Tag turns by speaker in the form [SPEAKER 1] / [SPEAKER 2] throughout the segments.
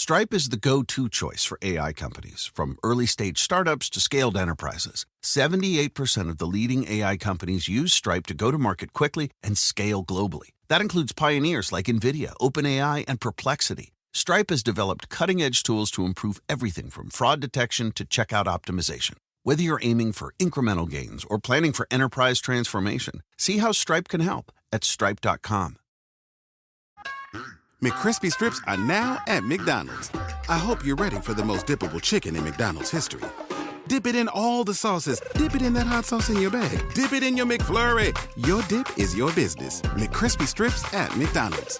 [SPEAKER 1] Stripe is the go-to choice for AI companies, from early-stage startups to scaled enterprises. 78% of the leading AI companies use Stripe to go to market quickly and scale globally. That includes pioneers like NVIDIA, OpenAI, and Perplexity. Stripe has developed cutting-edge tools to improve everything from fraud detection to checkout optimization. Whether you're aiming for incremental gains or planning for enterprise transformation, see how Stripe can help at stripe.com.
[SPEAKER 2] McCrispy strips are now at McDonald's. I hope you're ready for the most dippable chicken in McDonald's history. Dip it in all the sauces. Dip it in that hot sauce in your bag. Dip it in your McFlurry. Your dip is your business. McCrispy strips at McDonald's.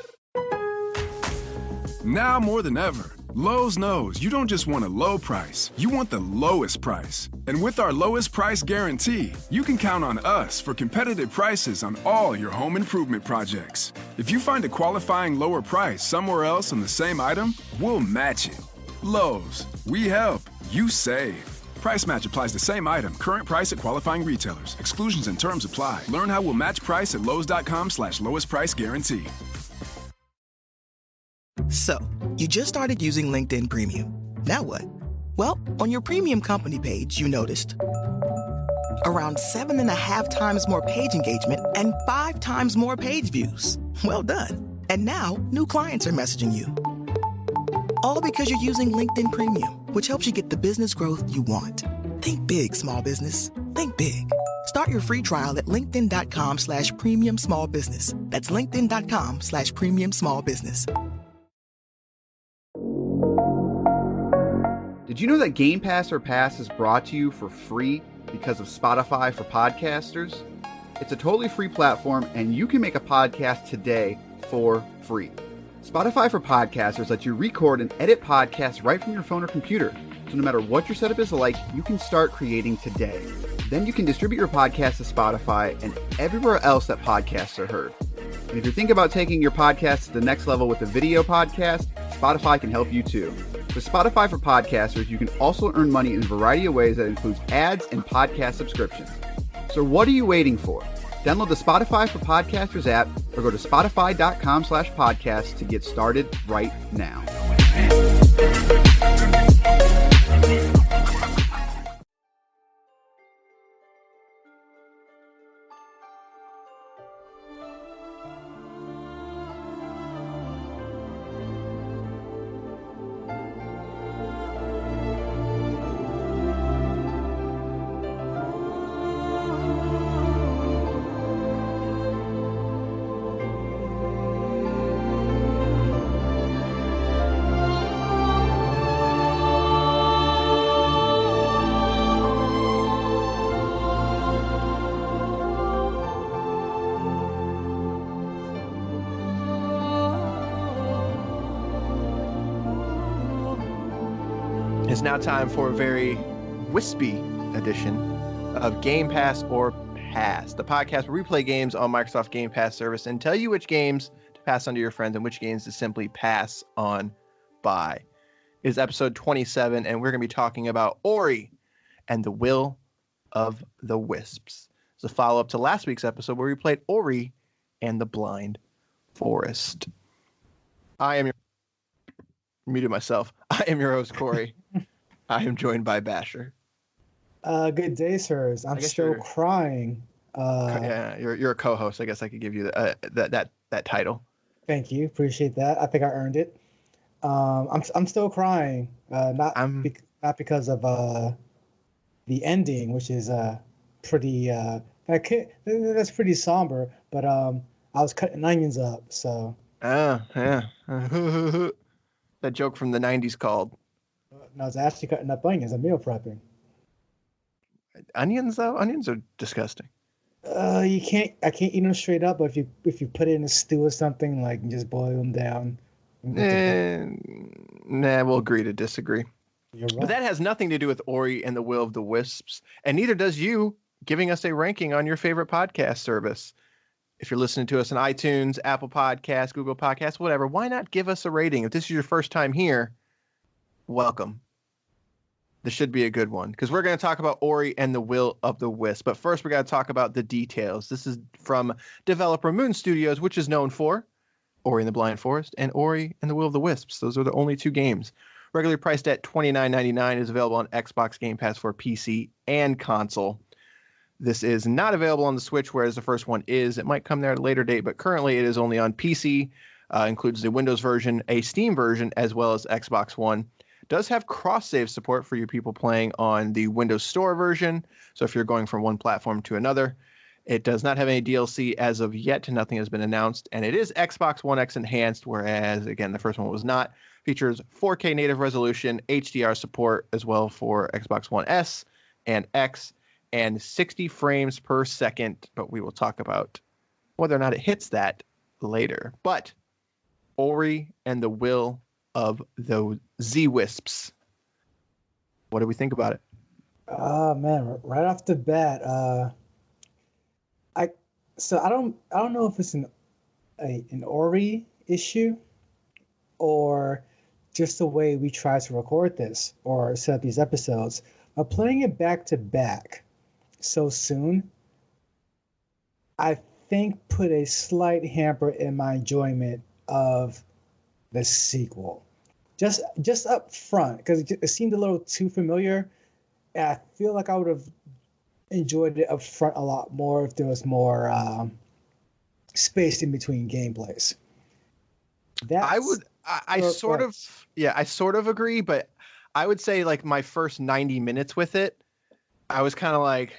[SPEAKER 3] Now more than ever, Lowe's knows you don't just want a low price, you want the lowest price. And with our lowest price guarantee, you can count on us for competitive prices on all your home improvement projects. If you find a qualifying lower price somewhere else on the same item, we'll match it. Lowe's, we help, you save. Price match applies to same item. Current price at qualifying retailers. Exclusions and terms apply. Learn how we'll match price at lowes.com/lowest price guarantee.
[SPEAKER 4] So, you just started using LinkedIn Premium. Now what? Well, on your premium company page, you noticed around 7.5 times more page engagement and 5 times more page views. Well done. And now, new clients are messaging you. All because you're using LinkedIn Premium, which helps you get the business growth you want. Think big, small business. Think big. Start your free trial at linkedin.com/premium small business. That's linkedin.com/premium small business.
[SPEAKER 5] Did you know that Game Pass or Pass is brought to you for free because of Spotify for podcasters? It's a totally free platform, and you can make a podcast today for free. Spotify for podcasters lets you record and edit podcasts right from your phone or computer. So no matter what your setup is like, you can start creating today. Then you can distribute your podcast to Spotify and everywhere else that podcasts are heard. And if you're thinking about taking your podcast to the next level with a video podcast, Spotify can help you too. With Spotify for podcasters, you can also earn money in a variety of ways that includes ads and podcast subscriptions. So what are you waiting for? Download the Spotify for Podcasters app or go to spotify.com/podcast to get started right now.
[SPEAKER 6] It's now time for a very wispy edition of Game Pass or Pass, the podcast where we play games on Microsoft Game Pass service and tell you which games to pass on to your friends and which games to simply pass on by. It is episode 27, and we're going to be talking about Ori and the Will of the Wisps. It's a follow-up to last week's episode where we played Ori and the Blind Forest. I am your host, Corey. I am joined by Basher.
[SPEAKER 7] Good day, sirs. I'm still crying.
[SPEAKER 6] Yeah, you're a co-host. I guess I could give you that title.
[SPEAKER 7] Thank you. Appreciate that. I think I earned it. I'm still crying. Not because of the ending, which is pretty. That's pretty somber. But I was cutting onions up, so.
[SPEAKER 6] Oh yeah. That joke from the 90s called.
[SPEAKER 7] No, I was actually cutting up onions. I'm meal prepping.
[SPEAKER 6] Onions, though? Onions are disgusting.
[SPEAKER 7] I can't eat them straight up, but if you put it in a stew or something, like, and just boil them down.
[SPEAKER 6] Nah, we'll agree to disagree.
[SPEAKER 7] You're right.
[SPEAKER 6] But that has nothing to do with Ori and the Will of the Wisps, and neither does you giving us a ranking on your favorite podcast service. If you're listening to us on iTunes, Apple Podcasts, Google Podcasts, whatever, why not give us a rating? If this is your first time here, welcome. This should be a good one because we're going to talk about Ori and the Will of the Wisp. But first, we got to talk about the details. This is from developer Moon Studios, which is known for Ori and the Blind Forest, and Ori and the Will of the Wisps. Those are the only 2 games. Regularly priced at $29.99, is available on Xbox Game Pass for PC and console. This is not available on the Switch, whereas the first one is. It might come there at a later date, but currently it is only on PC. Includes the Windows version, a Steam version, as well as Xbox One. Does have cross-save support for you people playing on the Windows Store version. So if you're going from one platform to another. It does not have any DLC as of yet. Nothing has been announced. And it is Xbox One X enhanced, whereas, again, the first one was not. Features 4K native resolution, HDR support as well for Xbox One S and X, and 60 frames per second. But we will talk about whether or not it hits that later. But Ori and the Will of the Wisps. What do we think about it?
[SPEAKER 7] Man, right off the bat, I don't know if it's an Ori issue or just the way we try to record this or set up these episodes. But playing it back to back so soon, I think put a slight hamper in my enjoyment of the sequel. Just up front, because it seemed a little too familiar. And I feel like I would have enjoyed it up front a lot more if there was more space in between gameplays.
[SPEAKER 6] I sort of agree, but I would say like my first 90 minutes with it, I was kind of like,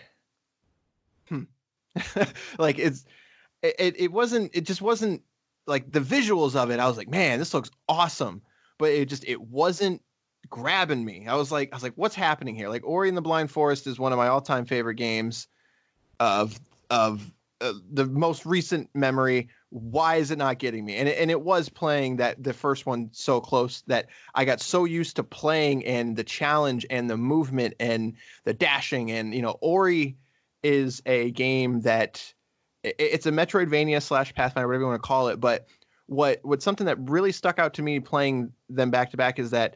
[SPEAKER 6] like it just wasn't like the visuals of it. I was like, man, this looks awesome, but it wasn't grabbing me. I was like, what's happening here? Like Ori and the Blind Forest is one of my all-time favorite games of the most recent memory. Why is it not getting me? And it was playing that the first one so close that I got so used to playing and the challenge and the movement and the dashing. And, Ori is a game that it's a Metroidvania / Pathfinder, whatever you want to call it. But what's something that really stuck out to me playing them back to back is that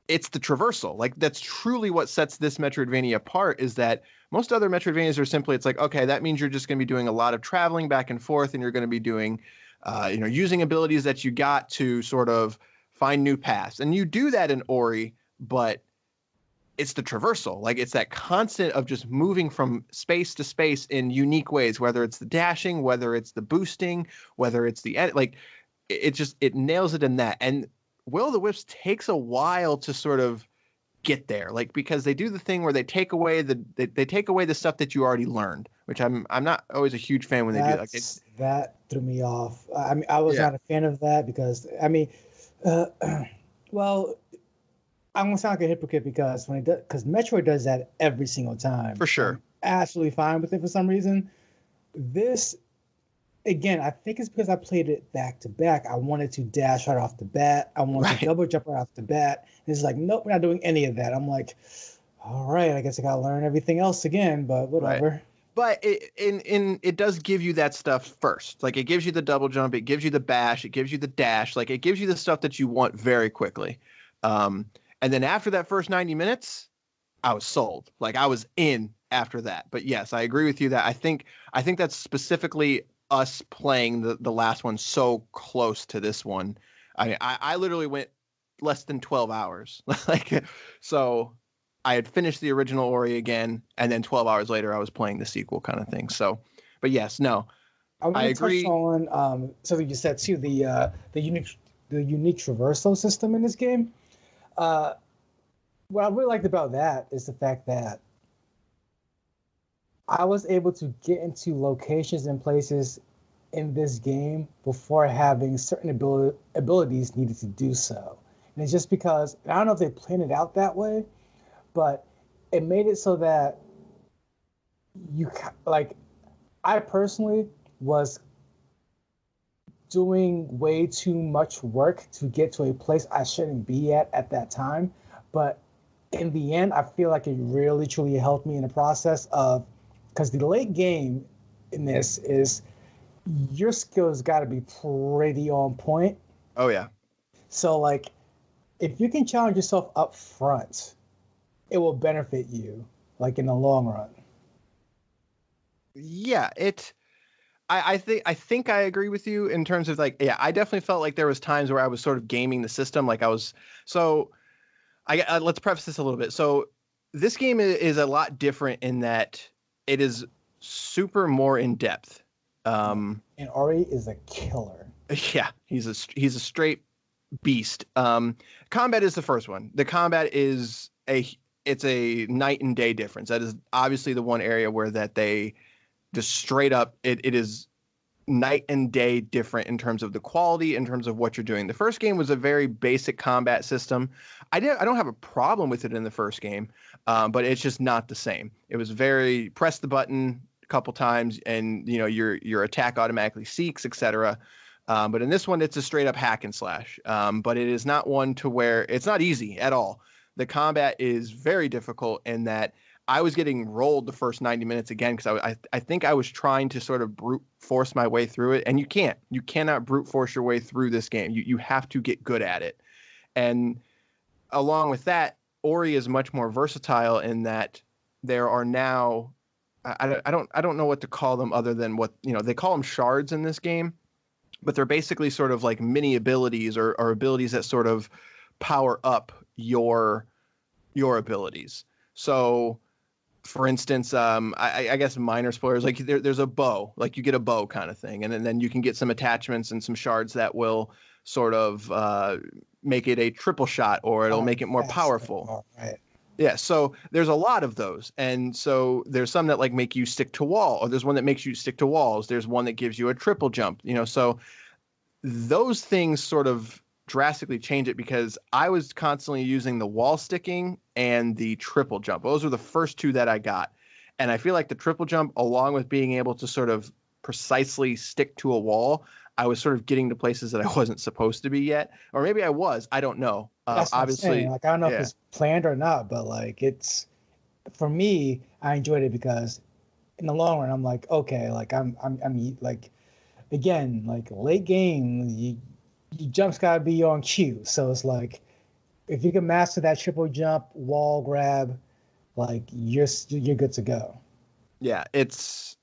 [SPEAKER 6] it's the traversal. Like that's truly what sets this Metroidvania apart, is that most other Metroidvanias are simply, it's like, okay, that means you're just going to be doing a lot of traveling back and forth, and you're going to be doing, using abilities that you got to sort of find new paths. And you do that in Ori, but it's the traversal. Like it's that constant of just moving from space to space in unique ways, whether it's the dashing, whether it's the boosting, whether it's the edit, like it nails it in that. And Will of the Wisps takes a while to sort of get there, like because they do the thing where they take away the stuff that you already learned, which I'm not always a huge fan when they do like
[SPEAKER 7] that threw me off. I mean, I was not a fan of that because well, I'm gonna sound like a hypocrite because because Metroid does that every single time.
[SPEAKER 6] For sure.
[SPEAKER 7] I'm absolutely fine with it for some reason. This, again, I think it's because I played it back to back. I wanted to dash right off the bat. I wanted to double jump right off the bat. And it's like, nope, we're not doing any of that. I'm like, all right, I guess I gotta learn everything else again, but whatever.
[SPEAKER 6] Right. But it does give you that stuff first. Like it gives you the double jump, it gives you the bash, it gives you the dash, like it gives you the stuff that you want very quickly. And then after that first 90 minutes, I was sold. Like I was in after that. But yes, I agree with you that I think that's specifically us playing the last one so close to this one. I literally went less than 12 hours. Like, so I had finished the original Ori again, and then 12 hours later I was playing the sequel kind of thing. So, but yes, no,
[SPEAKER 7] I agree. Touch on something you said too, the unique traversal system in this game. What I really liked about that is the fact that I was able to get into locations and places in this game before having certain abilities needed to do so. And it's just because, I don't know if they planned it out that way, but it made it so that I personally was doing way too much work to get to a place I shouldn't be at that time. But in the end, I feel like it really, truly helped me in the process of, because the late game in this is your skills got to be pretty on point.
[SPEAKER 6] Oh, yeah.
[SPEAKER 7] So, like, if you can challenge yourself up front, it will benefit you, like, in the long run.
[SPEAKER 6] Yeah, I think I agree with you in terms of like, yeah, I definitely felt like there was times where I was sort of gaming the system. Like I was, so let's preface this a little bit. So this game is a lot different in that it is super more in depth.
[SPEAKER 7] And Ori is a killer.
[SPEAKER 6] Yeah, he's a straight beast. Combat is the first one. The combat is it's a night and day difference. That is obviously the one area where that they just straight up it is night and day different in terms of the quality, in terms of what you're doing. The first game was a very basic combat system. I don't have a problem with it in the first game, but it's just not the same. It was very press the button a couple times and your attack automatically seeks, etc. But in this one, it's a straight up hack and slash. But it is not one to where it's not easy at all. The combat is very difficult in that I was getting rolled the first 90 minutes again because I think I was trying to sort of brute force my way through it. And you cannot brute force your way through this game. You have to get good at it. And along with that, Ori is much more versatile in that there are now, I don't know what to call them other than what, they call them shards in this game, but they're basically sort of like mini abilities or abilities that sort of power up your abilities. So, for instance, I guess minor spoilers, like there's a bow, like you get a bow kind of thing. And then you can get some attachments and some shards that will sort of make it a triple shot, or it'll make it more powerful.
[SPEAKER 7] Right.
[SPEAKER 6] Yeah. So there's a lot of those. And so there's some that like make you stick to wall, or there's one that makes you stick to walls. There's one that gives you a triple jump, so those things sort of drastically change it because I was constantly using the wall sticking and the triple jump. Those were the first two that I got. And I feel like the triple jump, along with being able to sort of precisely stick to a wall, I was sort of getting to places that I wasn't supposed to be yet. Or maybe I was. I don't know.
[SPEAKER 7] That's
[SPEAKER 6] obviously.
[SPEAKER 7] Like, I don't know if it's planned or not, but like it's, for me, I enjoyed it because in the long run, I'm like, okay, like I'm like, again, like late game, you jumps gotta be on cue. So it's like, if you can master that triple jump, wall grab, like you're good to go.
[SPEAKER 6] Yeah, it's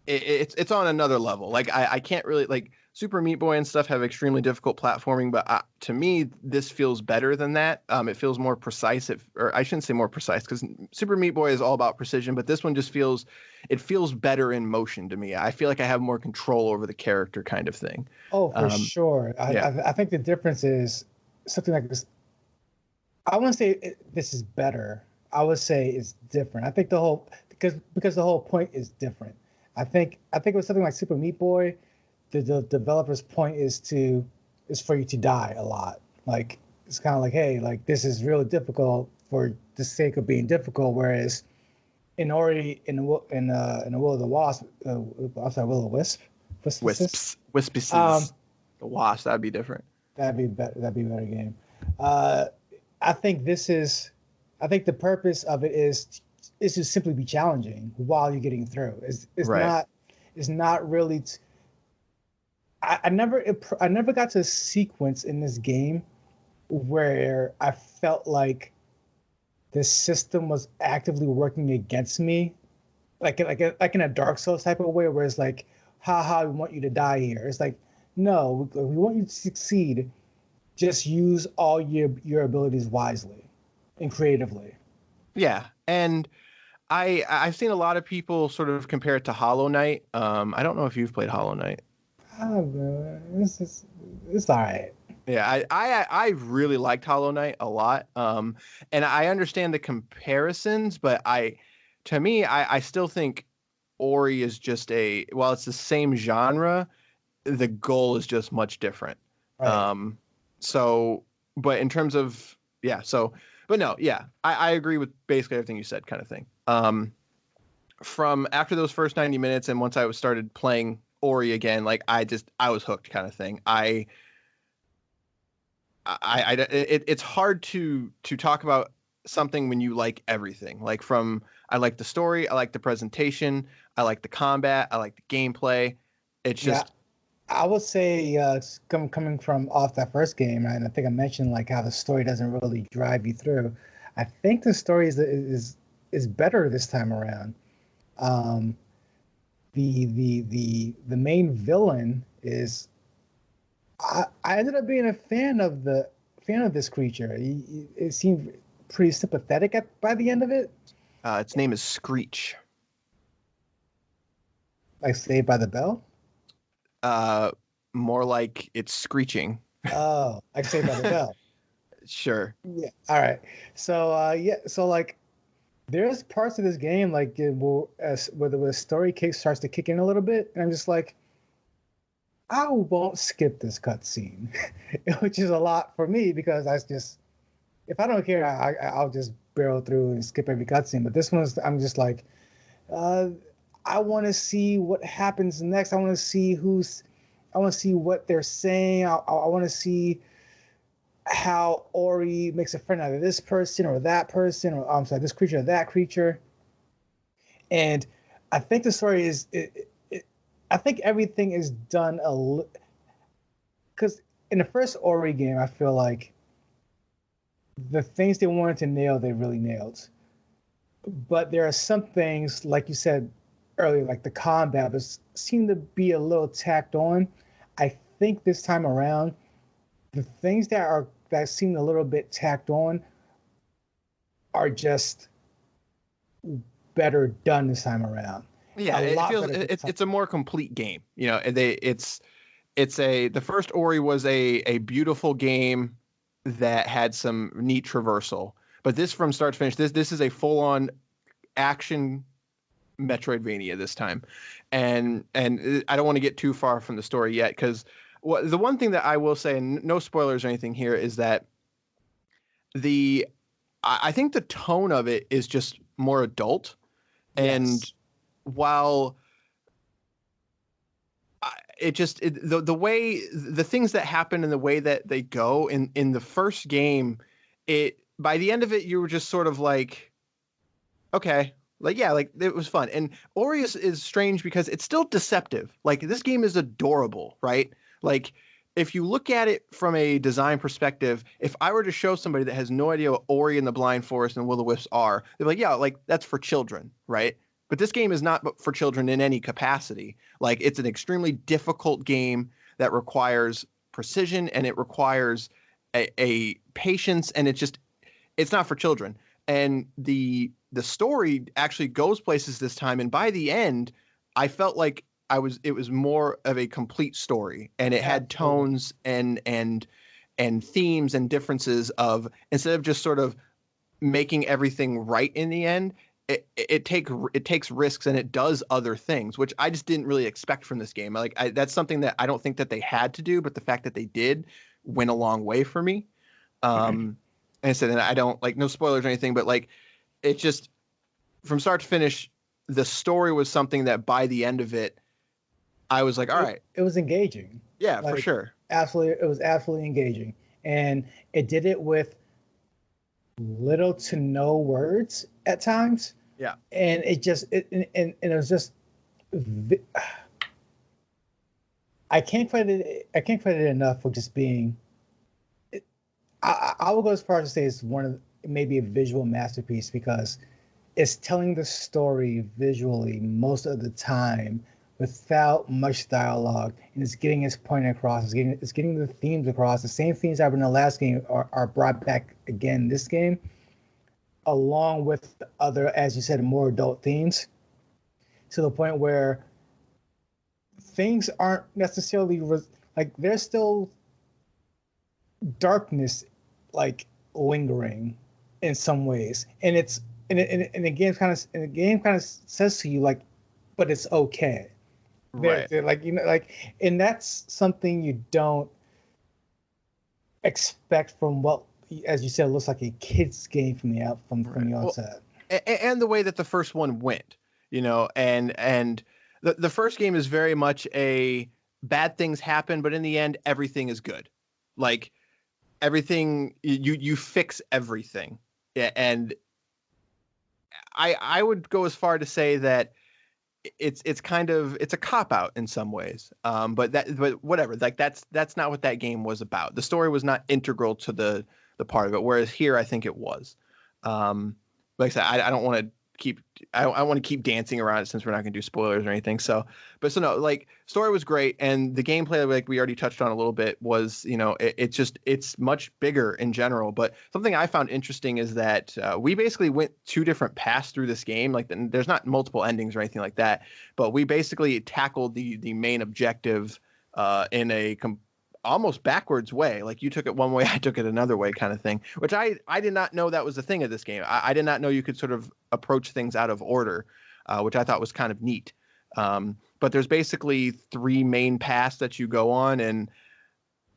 [SPEAKER 6] on another level. Like I can't really, like Super Meat Boy and stuff have extremely difficult platforming, but to me this feels better than that. It feels more precise. Or I shouldn't say more precise because Super Meat Boy is all about precision, but this one just feels better in motion to me. I feel like I have more control over the character, kind of thing.
[SPEAKER 7] Oh, for sure. I think the difference is something like this. I wouldn't say this is better. I would say it's different. I think because the whole point is different. I think with something like Super Meat Boy, the developer's point is for you to die a lot. Like it's kind of like, hey, like this is really difficult for the sake of being difficult. Whereas in Ori, in the Will of the Wasp, I'm sorry, Will of the Wisp,
[SPEAKER 6] Wisps, the Wasp, that'd be different.
[SPEAKER 7] That'd be a better game. I think the purpose of it is to simply be challenging while you're getting through. It's not really. I never got to a sequence in this game where I felt like the system was actively working against me, like in a Dark Souls type of way, where it's like, we want you to die here. It's like, no, we want you to succeed. Just use all your abilities wisely and creatively.
[SPEAKER 6] Yeah, and I've seen a lot of people sort of compare it to Hollow Knight. I don't know if you've played Hollow Knight.
[SPEAKER 7] It's all right.
[SPEAKER 6] Yeah, I really liked Hollow Knight a lot. And I understand the comparisons, but I still think Ori is just while it's the same genre, the goal is just much different. Right. But in terms of, I agree with basically everything you said, kind of thing. From after those first 90 minutes and once I started playing Ori again, like I was hooked, kind of thing. It's hard to talk about something when you like everything. Like I like the story, I like the presentation, I like the combat, I like the gameplay. It's just.
[SPEAKER 7] I would say coming from off that first game, and I think I mentioned like how the story doesn't really drive you through. I think the story is better this time around. the main villain is. I ended up being a fan of this creature. It seemed pretty sympathetic by the end of it.
[SPEAKER 6] Its name is Screech.
[SPEAKER 7] Like Saved by the Bell?
[SPEAKER 6] More like it's screeching.
[SPEAKER 7] Oh, like Saved by the Bell.
[SPEAKER 6] Sure.
[SPEAKER 7] Yeah. All right. So So like, there's parts of this game like where the story starts to kick in a little bit, and I'm just like, I won't skip this cutscene, which is a lot for me because if I don't care, I'll just barrel through and skip every cutscene. But this one's, I'm just like, I want to see what happens next. I want to see what they're saying. I want to see how Ori makes a friend out of this person or that person, or I'm sorry, this creature or that creature. And I think the story is, I think everything is done because in the first Ori game, I feel like the things they wanted to nail, they really nailed. But there are some things, like you said earlier, like the combat, seem to be a little tacked on. I think this time around, the things that seem a little bit tacked on are just better done this time around.
[SPEAKER 6] Yeah, it's a more complete game. You know, the first Ori was a beautiful game that had some neat traversal, but this from start to finish, this is a full on action Metroidvania this time, and I don't want to get too far from the story yet because the one thing that I will say, and no spoilers or anything here, is that I think the tone of it is just more adult, and
[SPEAKER 7] yes.
[SPEAKER 6] While the way the things that happen and the way that they go in the first game, by the end of it you were just sort of like, okay, like, yeah, like it was fun. And Ori is strange because it's still deceptive. Like, this game is adorable, right? Like, if you look at it from a design perspective, if I were to show somebody that has no idea what Ori and the Blind Forest and Will the Wisps are, they're like, yeah, like that's for children, right? But this game is not for children in any capacity. Like, it's an extremely difficult game that requires precision and it requires a patience, and it's not for children. And the story actually goes places this time, and by the end, I felt like it was more of a complete story, and it had tones and themes and differences of, instead of just sort of making everything right in the end, it takes risks and it does other things, which I just didn't really expect from this game. Like, that's something that I don't think that they had to do, but the fact that they did went a long way for me. And I said, and I don't, like, no spoilers or anything, but like, it just, from start to finish, the story was something that by the end of it, I was like, all right.
[SPEAKER 7] It was engaging.
[SPEAKER 6] Yeah, like, for sure.
[SPEAKER 7] Absolutely. It was absolutely engaging. And it did it with little to no words at times.
[SPEAKER 6] Yeah.
[SPEAKER 7] And it was just, I can't credit it enough for just being, I will go as far as to say it's maybe a visual masterpiece, because it's telling the story visually most of the time without much dialogue, and it's getting its point across. It's getting the themes across. The same themes that were in the last game are brought back again in this game, along with other, as you said, more adult themes, to the point where things aren't necessarily like, there's still darkness like lingering in some ways, and the game kind of says to you, like, but it's okay.
[SPEAKER 6] Right.
[SPEAKER 7] They're like, and that's something you don't expect from what, as you said, looks like a kid's game from the outset.
[SPEAKER 6] And the way that the first one went, and the first game is very much a bad things happen, but in the end, everything is good. Like, everything, you fix everything. Yeah, and I would go as far to say that it's a cop out in some ways. But whatever, like that's not what that game was about. The story was not integral to the part of it, whereas here I think it was. Like I said, I don't want to I want to keep dancing around it since we're not going to do spoilers or anything. So no, like story was great. And the gameplay, like we already touched on a little bit, was, it's much bigger in general. But something I found interesting is that we basically went 2 different paths through this game. Like there's not multiple endings or anything like that, but we basically tackled the main objective in a almost backwards way. Like you took it one way, I took it another way kind of thing, which I did not know that was a thing of this game. I did not know you could sort of approach things out of order, which I thought was kind of neat. But there's basically 3 main paths that you go on. And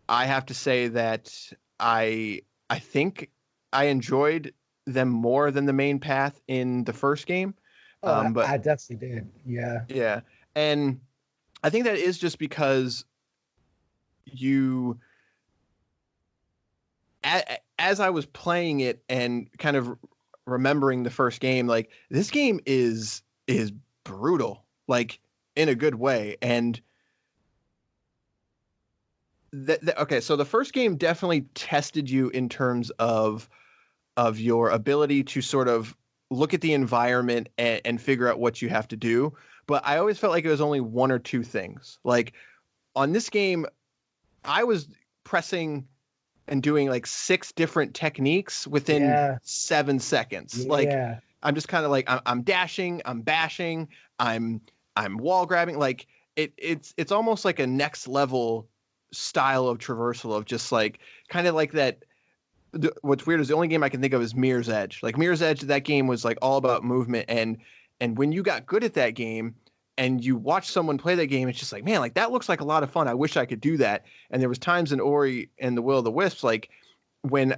[SPEAKER 6] I have to say that I think I enjoyed them more than the main path in the first game.
[SPEAKER 7] But I definitely did. Yeah.
[SPEAKER 6] Yeah. And I think that is just because as I was playing it and kind of remembering the first game, like this game is brutal, like in a good way. And okay, so the first game definitely tested you in terms of your ability to sort of look at the environment and figure out what you have to do. But I always felt like it was only 1 or 2 things. Like on this game, I was pressing and doing like 6 different techniques within 7 seconds.
[SPEAKER 7] Yeah.
[SPEAKER 6] Like I'm just kind of like I'm dashing, I'm bashing, I'm wall grabbing. Like it's almost like a next level style of traversal of just like kind of like that. What's weird is the only game I can think of is Mirror's Edge. Like Mirror's Edge, that game was like all about movement, and when you got good at that game and you watch someone play that game, it's just like, man, like that looks like a lot of fun. I wish I could do that. And there was times in Ori and the Will of the Wisps, like when,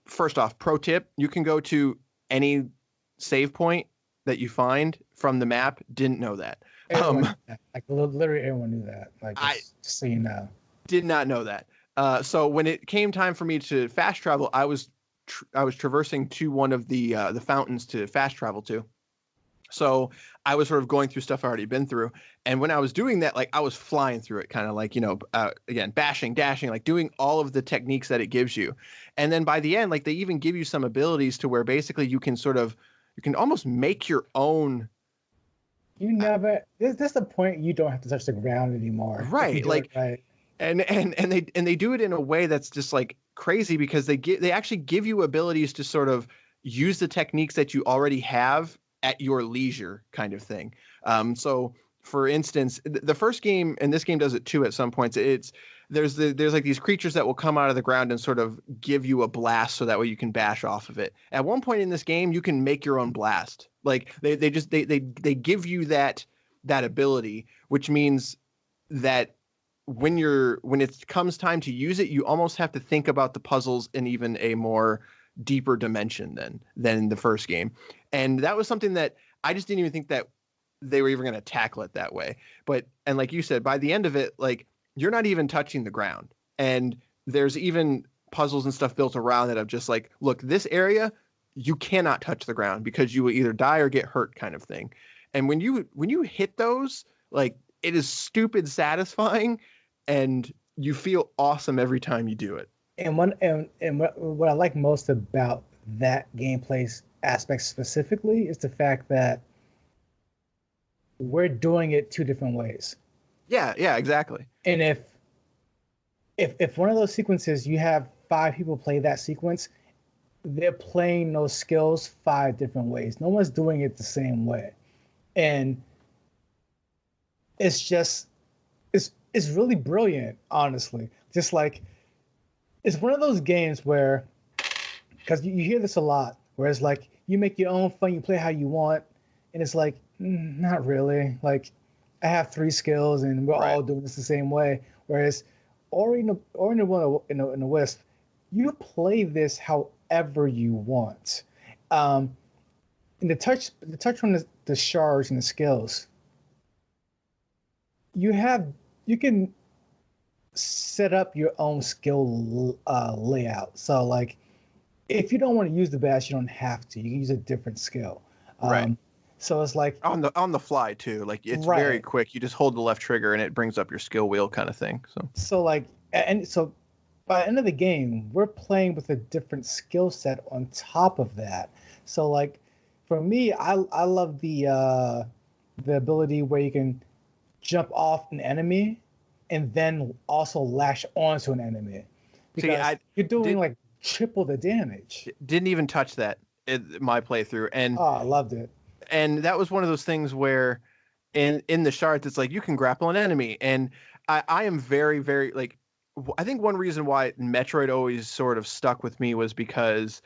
[SPEAKER 6] first off, pro tip, you can go to any save point that you find from the map. Didn't know that.
[SPEAKER 7] Like literally everyone knew that. Like just so you know.
[SPEAKER 6] Did not know that. So when it came time for me to fast travel, I was traversing to one of the fountains to fast travel to. So I was sort of going through stuff I already been through. And when I was doing that, like I was flying through it, kind of like, again, bashing, dashing, like doing all of the techniques that it gives you. And then by the end, like they even give you some abilities to where basically you can almost make your own.
[SPEAKER 7] There's the point you don't have to touch the ground anymore.
[SPEAKER 6] Right. Like, right. And they do it in a way that's just like crazy because they actually give you abilities to sort of use the techniques that you already have at your leisure kind of thing. So for instance, the first game, and this game does it too at some points, there's like these creatures that will come out of the ground and sort of give you a blast so that way you can bash off of it. At one point in this game, you can make your own blast. Like they give you that ability, which means that when it comes time to use it, you almost have to think about the puzzles in even a more deeper dimension than the first game. And that was something that I just didn't even think that they were even going to tackle it that way. And like you said, by the end of it, like you're not even touching the ground. And there's even puzzles and stuff built around that of just like, look, this area, you cannot touch the ground because you will either die or get hurt kind of thing. And when you hit those, like it is stupid satisfying and you feel awesome every time you do it.
[SPEAKER 7] And what I like most about that gameplay aspect specifically is the fact that we're doing it 2 different ways.
[SPEAKER 6] Yeah, exactly.
[SPEAKER 7] And if one of those sequences you have 5 people play that sequence, they're playing those skills 5 different ways. No one's doing it the same way. And it's really brilliant, honestly. Just like it's one of those games where, because you hear this a lot, where it's like you make your own fun, you play how you want, and it's like not really. Like I have 3 skills and we're all doing this the same way. Whereas Ori in the Wisp, you play this however you want. And the touch on the shards and the skills, you can set up your own skill layout. So like if you don't want to use the bash, you don't have to. You can use a different skill.
[SPEAKER 6] Right.
[SPEAKER 7] So it's like
[SPEAKER 6] on the fly too. Like it's very quick. You just hold the left trigger and it brings up your skill wheel kind of thing.
[SPEAKER 7] So like, and so by the end of the game, we're playing with a different skill set on top of that. So like For me, I love the ability where you can jump off an enemy and then also lash onto an enemy, because you're doing like triple the damage.
[SPEAKER 6] Didn't even touch that in my playthrough, and
[SPEAKER 7] I loved it.
[SPEAKER 6] And that was one of those things where in the shards, it's like you can grapple an enemy, and I am very, very like, I think one reason why Metroid always sort of stuck with me was because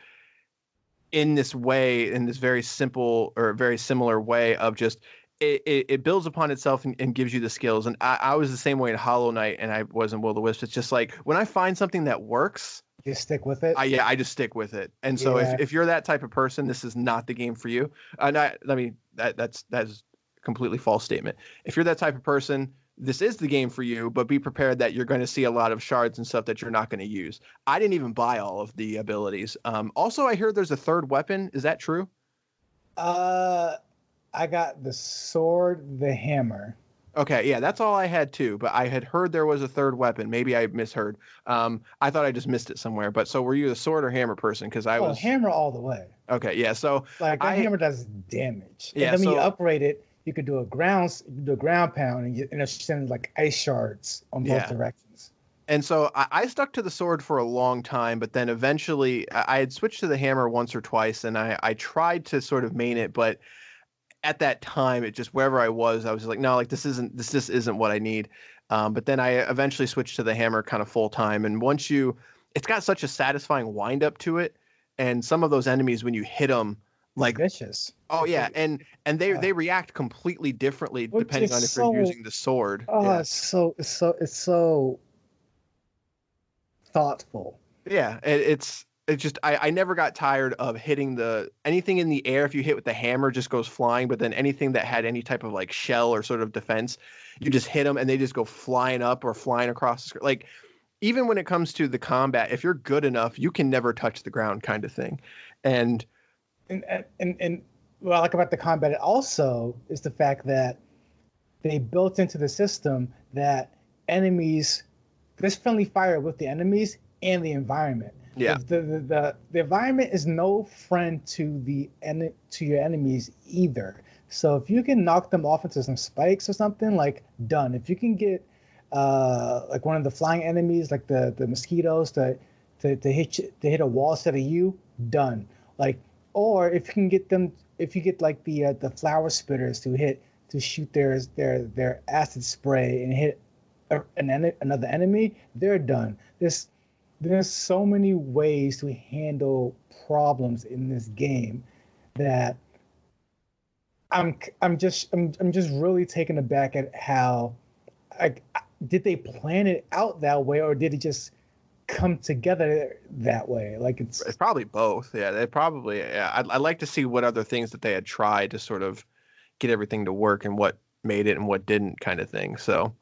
[SPEAKER 6] in this way, in this very simple or very similar way of just it builds upon itself and gives you the skills. And I was the same way in Hollow Knight, and I was in Will of the Wisps. It's just like when I find something that works,
[SPEAKER 7] you stick with it.
[SPEAKER 6] I just stick with it. And so if you're that type of person, this is not the game for you. And I mean that's a completely false statement. If you're that type of person, this is the game for you, but be prepared that you're going to see a lot of shards and stuff that you're not going to use. I didn't even buy all of the abilities. Also, I hear there's a third weapon. Is that true?
[SPEAKER 7] I got the sword, the hammer.
[SPEAKER 6] Okay, yeah, that's all I had too. But I had heard there was a third weapon. Maybe I misheard. I thought I just missed it somewhere. But so were you a sword or hammer person? Because I was
[SPEAKER 7] hammer all the way.
[SPEAKER 6] Okay, yeah. So
[SPEAKER 7] like that hammer does damage.
[SPEAKER 6] Yeah.
[SPEAKER 7] And then when you upgrade it, you could do a ground pound and it sends like ice shards on both directions.
[SPEAKER 6] And so I stuck to the sword for a long time, but then eventually I had switched to the hammer once or twice, and I tried to sort of main it, but at that time, it just wherever I was like, no, like this just isn't what I need. But then I eventually switched to the hammer kind of full time. And it's got such a satisfying wind up to it. And some of those enemies, when you hit them, like
[SPEAKER 7] vicious.
[SPEAKER 6] Oh yeah, and they react completely differently depending on if you're using the sword.
[SPEAKER 7] It's so thoughtful.
[SPEAKER 6] Yeah, it's just I never got tired of hitting anything in the air. If you hit with the hammer, just goes flying. But then anything that had any type of like shell or sort of defense, you just hit them and they just go flying up or flying across the screen. Like even when it comes to the combat, if you're good enough, you can never touch the ground, kind of thing. And
[SPEAKER 7] what I like about the combat also is the fact that they built into the system that there's friendly fire with the enemies and the environment.
[SPEAKER 6] Yeah.
[SPEAKER 7] The environment is no friend to your enemies either. So if you can knock them off into some spikes or something, like done. If you can get like one of the flying enemies, like the mosquitoes, to hit a wall instead of you, done. Like, or if you get like the flower spitters to shoot their acid spray and hit another enemy, they're done. There's so many ways to handle problems in this game that I'm just really taken aback at how, like, did they plan it out that way or did it just come together that way? Like it's
[SPEAKER 6] probably both. Yeah, they probably. Yeah, I'd like to see what other things that they had tried to sort of get everything to work and what made it and what didn't, kind of thing. So.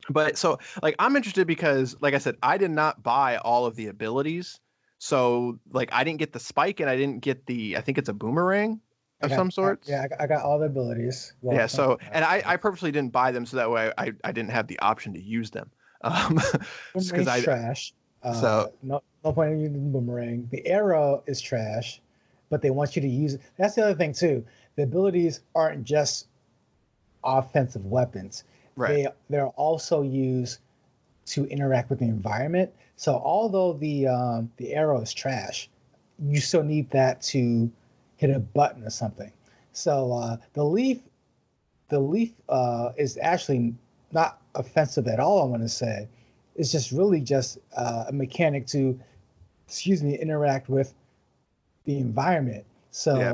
[SPEAKER 6] But so like I'm interested because like I said, I did not buy all of the abilities. So like I didn't get the spike and I didn't get I think it's a boomerang of some sort.
[SPEAKER 7] Yeah, I got all the abilities.
[SPEAKER 6] Well, yeah, so and I purposely didn't buy them so that way I didn't have the option to use them.
[SPEAKER 7] Just because trash. So no point in using the boomerang. The arrow is trash, but they want you to use it. That's the other thing too. The abilities aren't just offensive weapons.
[SPEAKER 6] Right.
[SPEAKER 7] They're also used to interact with the environment. So although the arrow is trash, you still need that to hit a button or something. So the leaf is actually not offensive at all. I want to say it's just really just a mechanic to, interact with the environment. So, yeah.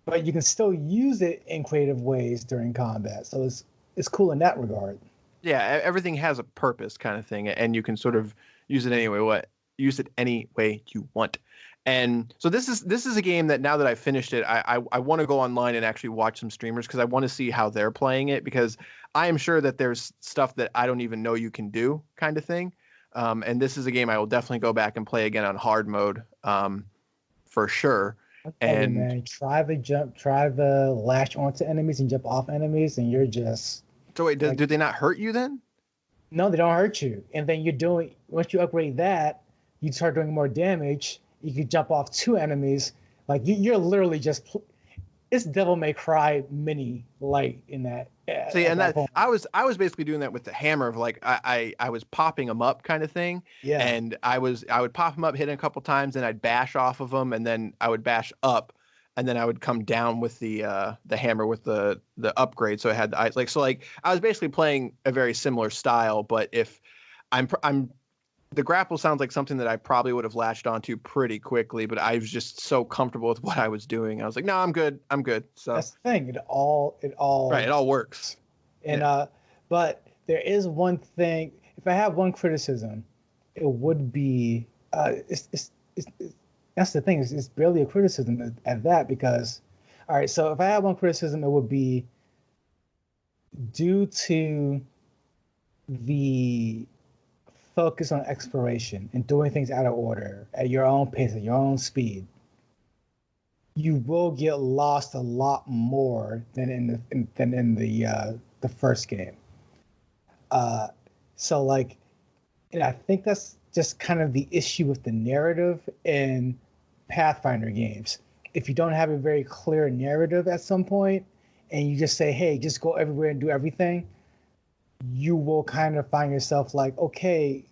[SPEAKER 7] But you can still use it in creative ways during combat. So it's cool in that regard.
[SPEAKER 6] Yeah, everything has a purpose, kind of thing, and you can sort of use it any way you want. And so this is a game that now that I've finished it, I want to go online and actually watch some streamers because I want to see how they're playing it, because I am sure that there's stuff that I don't even know you can do, kind of thing. And this is a game I will definitely go back and play again on hard mode, for sure. And
[SPEAKER 7] man, try the lash onto enemies and jump off enemies, and you're just.
[SPEAKER 6] So wait, do they not hurt you then?
[SPEAKER 7] No, they don't hurt you. And then once you upgrade that, you start doing more damage. You can jump off two enemies. Like you're literally just, it's Devil May Cry mini light in that.
[SPEAKER 6] See, and that I was basically doing that with the hammer of like I was popping them up kind of thing.
[SPEAKER 7] Yeah.
[SPEAKER 6] And I would pop them up, hit it a couple times, and I'd bash off of them, and then I would bash up, and then I would come down with the hammer with the upgrade. So I had the eyes I was basically playing a very similar style, but if I'm the grapple sounds like something that I probably would have latched onto pretty quickly, but I was just so comfortable with what I was doing. I was like, no, I'm good. So
[SPEAKER 7] that's the thing. It all
[SPEAKER 6] right. It all works.
[SPEAKER 7] And but there is one thing. If I have one criticism, it would be it's that's the thing. It's barely a criticism at that because, all right. So if I had one criticism, it would be due to the focus on exploration and doing things out of order at your own pace, at your own speed. You will get lost a lot more than in the first game. So like, and I think that's just kind of the issue with the narrative in Pathfinder games. If you don't have a very clear narrative at some point, and you just say, "Hey, just go everywhere and do everything," you will kind of find yourself like, okay,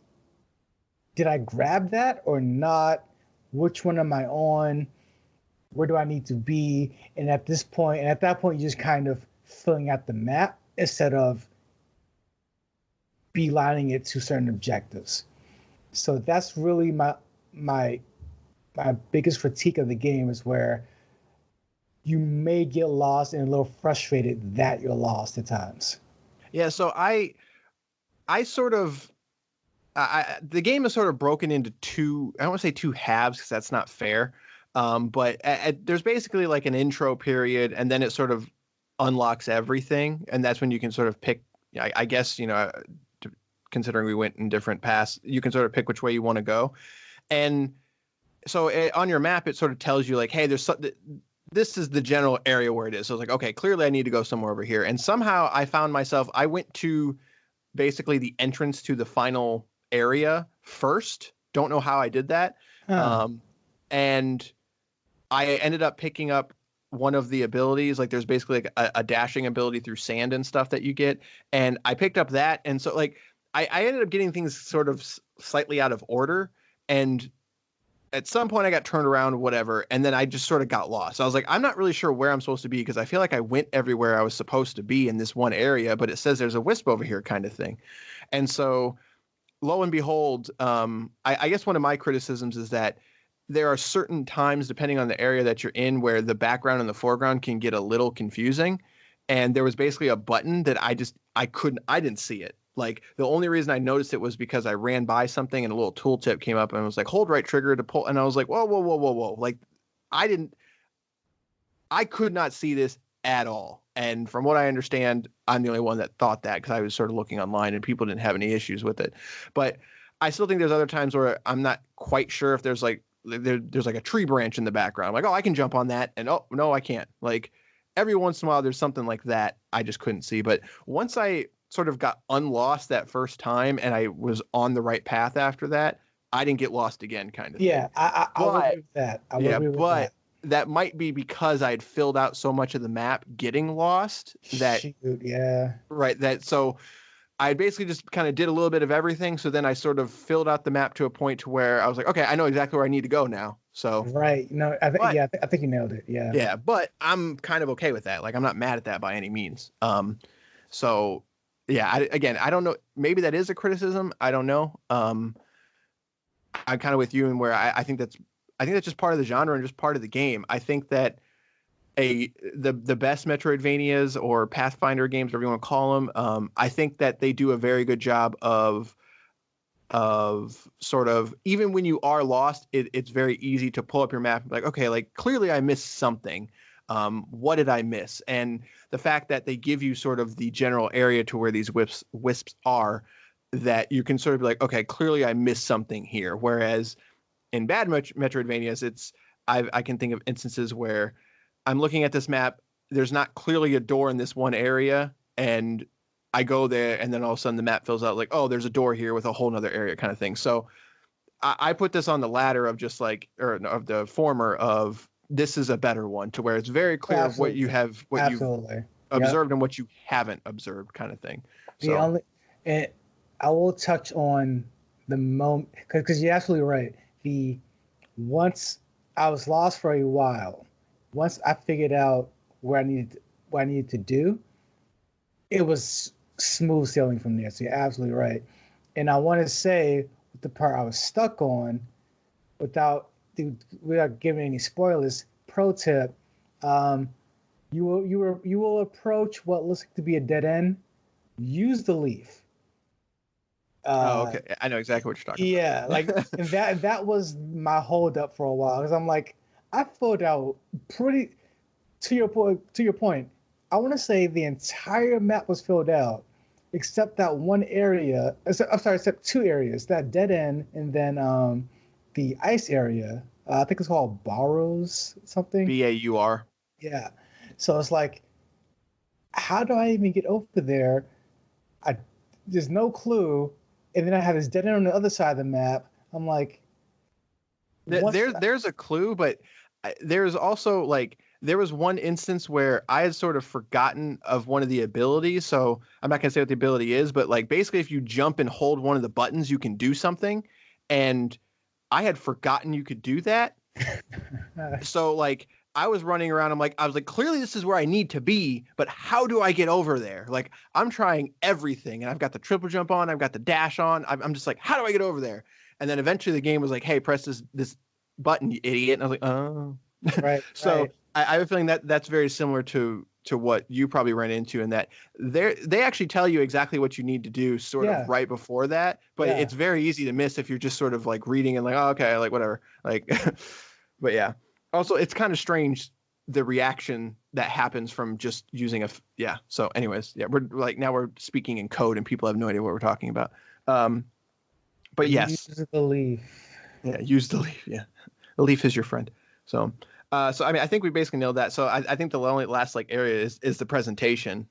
[SPEAKER 7] did I grab that or not? Which one am I on? Where do I need to be? And at that point, you're just kind of filling out the map instead of beelining it to certain objectives. So that's really my biggest critique of the game is where you may get lost and a little frustrated that you're lost at times.
[SPEAKER 6] Yeah, so I sort of the game is sort of broken into two. I don't want to say two halves because that's not fair. But there's basically like an intro period, and then it sort of unlocks everything, and that's when you can sort of pick. I guess considering we went in different paths, you can sort of pick which way you want to go, and so on your map it sort of tells you like, hey, this is the general area where it is. So it's like, okay, clearly I need to go somewhere over here. And somehow I found myself, I went to basically the entrance to the final area first. Don't know how I did that. And I ended up picking up one of the abilities. Like there's basically like a dashing ability through sand and stuff that you get. And I picked up that. And so like I ended up getting things sort of slightly out of order. And at some point I got turned around, whatever, and then I just sort of got lost. I was like, I'm not really sure where I'm supposed to be because I feel like I went everywhere I was supposed to be in this one area, but it says there's a wisp over here kind of thing. And so lo and behold, I guess one of my criticisms is that there are certain times, depending on the area that you're in, where the background and the foreground can get a little confusing. And there was basically a button that I didn't see it. Like the only reason I noticed it was because I ran by something and a little tooltip came up and I was like, hold right trigger to pull. And I was like, whoa. Like I could not see this at all. And from what I understand, I'm the only one that thought that because I was sort of looking online and people didn't have any issues with it. But I still think there's other times where I'm not quite sure if there's like a tree branch in the background. I'm like, oh, I can jump on that. And oh, no, I can't. Like every once in a while, there's something like that I just couldn't see. But once I sort of got unlost that first time and I was on the right path after that, I didn't get lost again kind of thing.
[SPEAKER 7] I would agree with that.
[SPEAKER 6] But that might be because I had filled out so much of the map getting lost that right. That so I basically just kind of did a little bit of everything. So then I sort of filled out the map to a point to where I was like, okay, I know exactly where I need to go now. So
[SPEAKER 7] right. No, I think you nailed it. Yeah.
[SPEAKER 6] Yeah. But I'm kind of okay with that. Like I'm not mad at that by any means. So yeah, I don't know. Maybe that is a criticism. I don't know. I'm kind of with you in where I think that's just part of the genre and just part of the game. I think that the best Metroidvanias or Pathfinder games, whatever you want to call them, I think that they do a very good job of sort of, even when you are lost, it's very easy to pull up your map and be like, okay, like clearly I missed something. What did I miss? And the fact that they give you sort of the general area to where these wisps are, that you can sort of be like, okay, clearly I missed something here. Whereas in bad Metroidvanias, I can think of instances where I'm looking at this map, there's not clearly a door in this one area, and I go there, and then all of a sudden the map fills out like, oh, there's a door here with a whole nother area kind of thing. So I put this on the latter of just like, or of the former of this is a better one, to where it's very clear of what you have, what you've observed and what you haven't observed, kind of thing.
[SPEAKER 7] And I will touch on the moment, because you're absolutely right. Once I was lost for a while, once I figured out what I needed to do, it was smooth sailing from there. So you're absolutely right. And I want to say the part I was stuck on, without giving any spoilers, pro tip: you will approach what looks like to be a dead end. Use the leaf.
[SPEAKER 6] Okay, I know exactly what you're talking about.
[SPEAKER 7] Yeah, like that was my hold up for a while, because I'm like, I filled out pretty. To your point, I want to say the entire map was filled out, except that one area. Except two areas: that dead end, and then the ice area. I think it's called Barrows something.
[SPEAKER 6] Baur.
[SPEAKER 7] Yeah. So it's like, how do I even get over there? There's no clue, and then I have this dead end on the other side of the map. I'm like,
[SPEAKER 6] there's a clue, but there's also like, there was one instance where I had sort of forgotten of one of the abilities. So I'm not gonna say what the ability is, but like basically if you jump and hold one of the buttons, you can do something. And I had forgotten you could do that. So like I was running around. I was like, clearly this is where I need to be, but how do I get over there? Like, I'm trying everything, and I've got the triple jump on, I've got the dash on. I'm just like, how do I get over there? And then eventually the game was like, hey, press this button, you idiot. And I was like, oh.
[SPEAKER 7] Right.
[SPEAKER 6] So
[SPEAKER 7] right.
[SPEAKER 6] I have a feeling that that's very similar to what you probably ran into, in that they actually tell you exactly what you need to do sort of right before that, but it's very easy to miss if you're just sort of like reading and like, oh, okay, like whatever. Like, but yeah. Also, it's kind of strange, the reaction that happens from just using So anyways, we're like, now we're speaking in code and people have no idea what we're talking about. But yes.
[SPEAKER 7] Use the leaf.
[SPEAKER 6] Yeah, use the leaf. Yeah. The leaf is your friend. So I mean, I think we basically nailed that. So I think the only last like area is the presentation,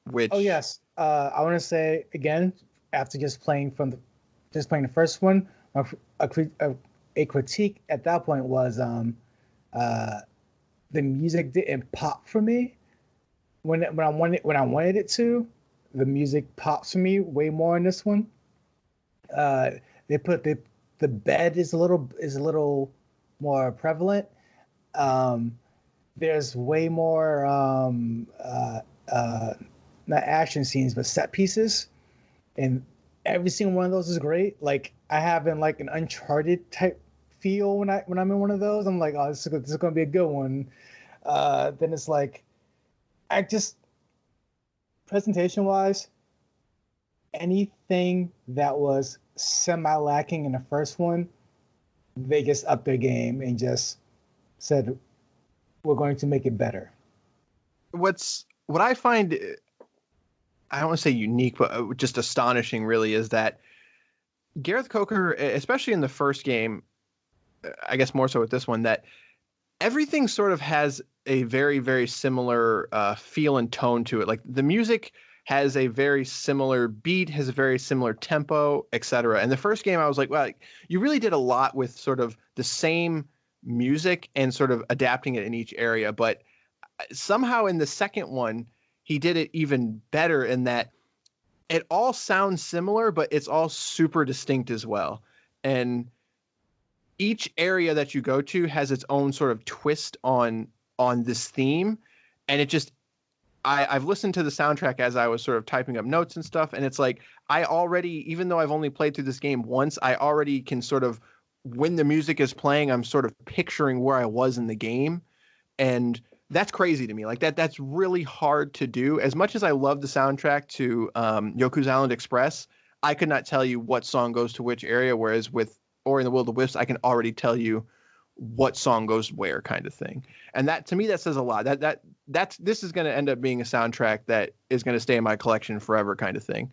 [SPEAKER 6] which. Oh
[SPEAKER 7] yes. I want to say again, after just playing the first one, a critique at that point was the music didn't pop for me when I wanted it to. The music pops for me way more in this one. They put the bed is a little more prevalent. There's way more not action scenes but set pieces, and every single one of those is great. Like, I have in like an Uncharted type feel when I'm in one of those. I'm like, oh, this is going to be a good one. Then it's like, I just, presentation wise, anything that was semi lacking in the first one, they just upped their game and just said, we're going to make it better.
[SPEAKER 6] What I find, I don't want to say unique, but just astonishing really, is that Gareth Coker, especially in the first game, I guess more so with this one, that everything sort of has a very, very similar feel and tone to it. Like, the music has a very similar beat, has a very similar tempo, etc. And the first game, I was like, well, you really did a lot with sort of the same music and sort of adapting it in each area. But somehow in the second one, he did it even better in that it all sounds similar, but it's all super distinct as well. And each area that you go to has its own sort of twist on this theme. And it just, I've listened to the soundtrack as I was sort of typing up notes and stuff. And it's like, I already, even though I've only played through this game once, I already can sort of, when the music is playing, I'm sort of picturing where I was in the game. And that's crazy to me. Like, that's really hard to do. As much as I love the soundtrack to Yoku's Island Express, I could not tell you what song goes to which area. Whereas with Ori and the Will of the Wisps, I can already tell you what song goes where, kind of thing. And that, to me, that says a lot. This is going to end up being a soundtrack that is going to stay in my collection forever, kind of thing.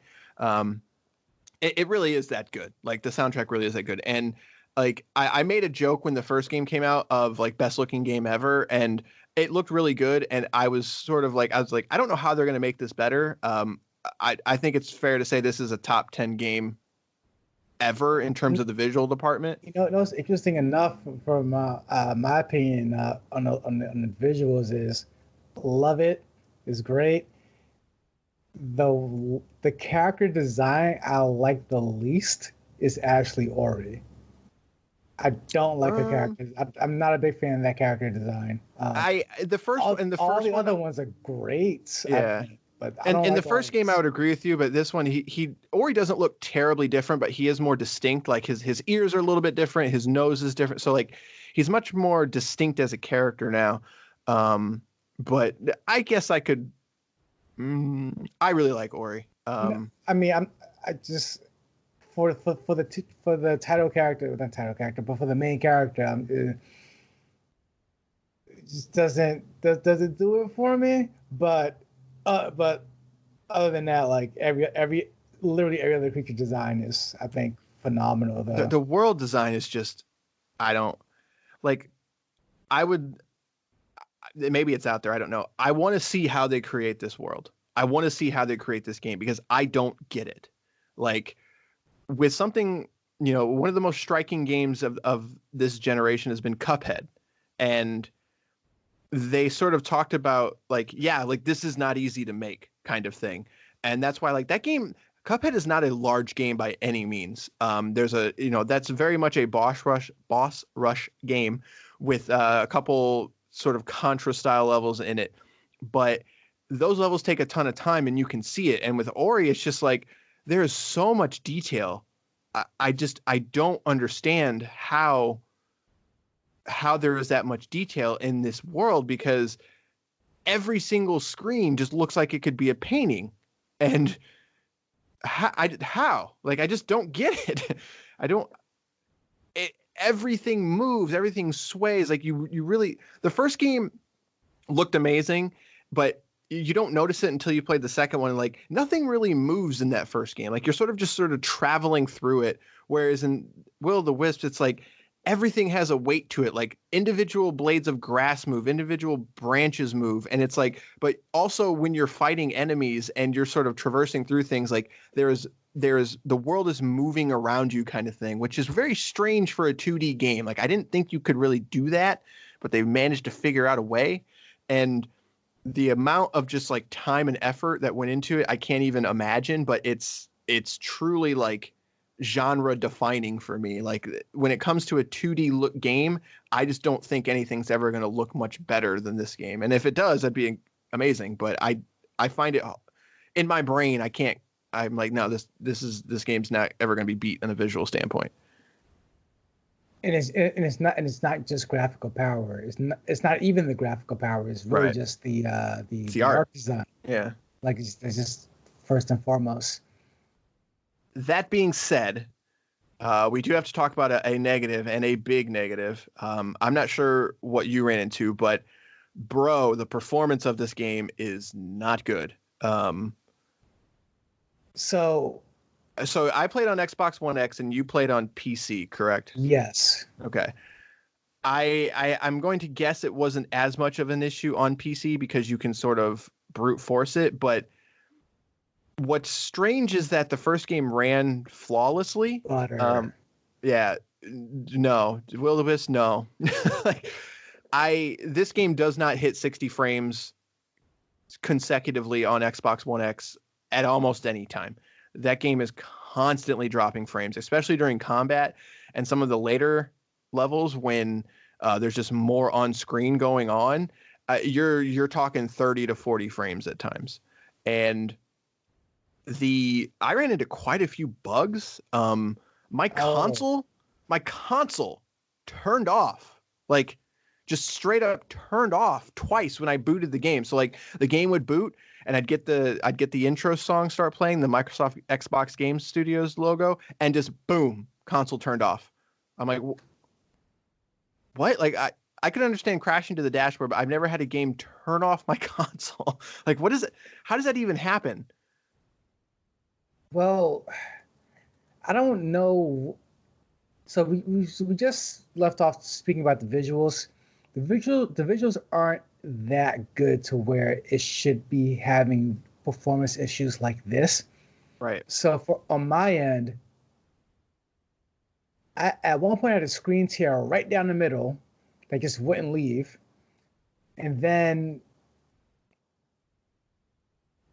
[SPEAKER 6] It really is that good. Like, the soundtrack really is that good. And like, I made a joke when the first game came out of like best looking game ever, and it looked really good. And I was like, I don't know how they're going to make this better. I think it's fair to say this is a top 10 game ever in terms of the visual department.
[SPEAKER 7] It's interesting enough from my opinion on the visuals is love it. It's great. The character design I like the least is actually Ori. I don't like her character. I'm not a big fan of that character design.
[SPEAKER 6] All
[SPEAKER 7] the other ones are great.
[SPEAKER 6] Yeah.
[SPEAKER 7] But
[SPEAKER 6] in the first game, I would agree with you, but this one, Ori doesn't look terribly different, but he is more distinct. Like his ears are a little bit different, his nose is different, so like he's much more distinct as a character now. But I guess I could. I really like Ori.
[SPEAKER 7] I mean, I just for the title character, not title character, but for the main character, it just doesn't do it for me. But other than that, like literally every other creature design is, I think, phenomenal.
[SPEAKER 6] The world design is just, I don't like. I would. Maybe it's out there. I don't know. I want to see how they create this world. I want to see how they create this game because I don't get it. Like with something, one of the most striking games of this generation has been Cuphead. And they sort of talked about like this is not easy to make kind of thing. And that's why like that game, Cuphead is not a large game by any means. There's that's very much a boss rush game with a couple sort of Contra style levels in it, but those levels take a ton of time and you can see it. And with Ori, it's just like, there is so much detail. I don't understand how there is that much detail in this world, because every single screen just looks like it could be a painting. And how? Like, I just don't get it. Everything moves, everything sways. Like you really, the first game looked amazing, but you don't notice it until you play the second one. Like nothing really moves in that first game. Like you're sort of traveling through it. Whereas in Will of the Wisps, it's like everything has a weight to it. Like individual blades of grass move, individual branches move. And it's like, but also when you're fighting enemies and you're sort of traversing through things, like there's the world is moving around you kind of thing, which is very strange for a 2D game. Like I didn't think you could really do that, but they managed to figure out a way. And the amount of just like time and effort that went into it, I can't even imagine, but it's truly like genre defining for me. Like when it comes to a 2D game, I just don't think anything's ever going to look much better than this game. And if it does, that'd be amazing. But I find it in my brain, I'm like, no, this game's not ever going to be beat in a visual standpoint.
[SPEAKER 7] And it's not just graphical power. It's not even the graphical power. It's really just the art design.
[SPEAKER 6] Yeah,
[SPEAKER 7] like it's just first and foremost.
[SPEAKER 6] That being said, we do have to talk about a negative, and a big negative. I'm not sure what you ran into, but bro, the performance of this game is not good. So I played on Xbox One X and you played on PC, correct?
[SPEAKER 7] Yes.
[SPEAKER 6] Okay. I'm going to guess it wasn't as much of an issue on PC because you can sort of brute force it. But what's strange is that the first game ran flawlessly. Yeah. No. Will of the Wisps, no. This game does not hit 60 frames consecutively on Xbox One X at almost any time. That game is constantly dropping frames, especially during combat and some of the later levels when there's just more on screen going on. You're talking 30 to 40 frames at times. And I ran into quite a few bugs. My console turned off, like just straight up turned off twice when I booted the game. So like the game would boot and I'd get the intro song start playing, the Microsoft Xbox Game Studios logo, and just boom, console turned off. I'm like, what? Like I could understand crashing to the dashboard, but I've never had a game turn off my console. Like, what is it? How does that even happen?
[SPEAKER 7] Well, I don't know. So we just left off speaking about the visuals. The visuals aren't that good to where it should be having performance issues like this.
[SPEAKER 6] Right.
[SPEAKER 7] So on my end, at one point I had a screen tear right down the middle that just wouldn't leave, and then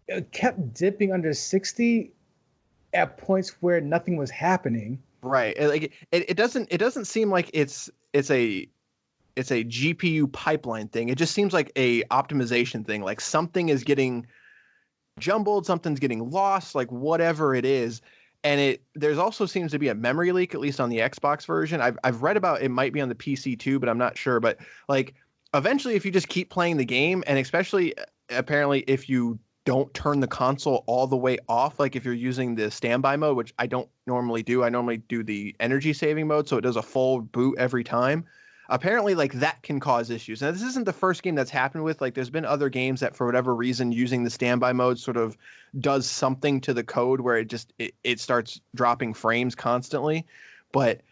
[SPEAKER 7] it kept dipping under 60 at points where nothing was happening.
[SPEAKER 6] Right. It doesn't seem like it's a GPU pipeline thing. It just seems like a optimization thing. Like something is getting jumbled, something's getting lost, like whatever it is. And there's also seems to be a memory leak, at least on the Xbox version. I've read about it might be on the PC too, but I'm not sure. But like eventually, if you just keep playing the game, and especially apparently if you don't turn the console all the way off, like if you're using the standby mode, which I don't normally do. I normally do the energy saving mode, so it does a full boot every time. Apparently, like that can cause issues. Now, this isn't the first game that's happened with. Like, there's been other games that, for whatever reason, using the standby mode sort of does something to the code where it starts dropping frames constantly. But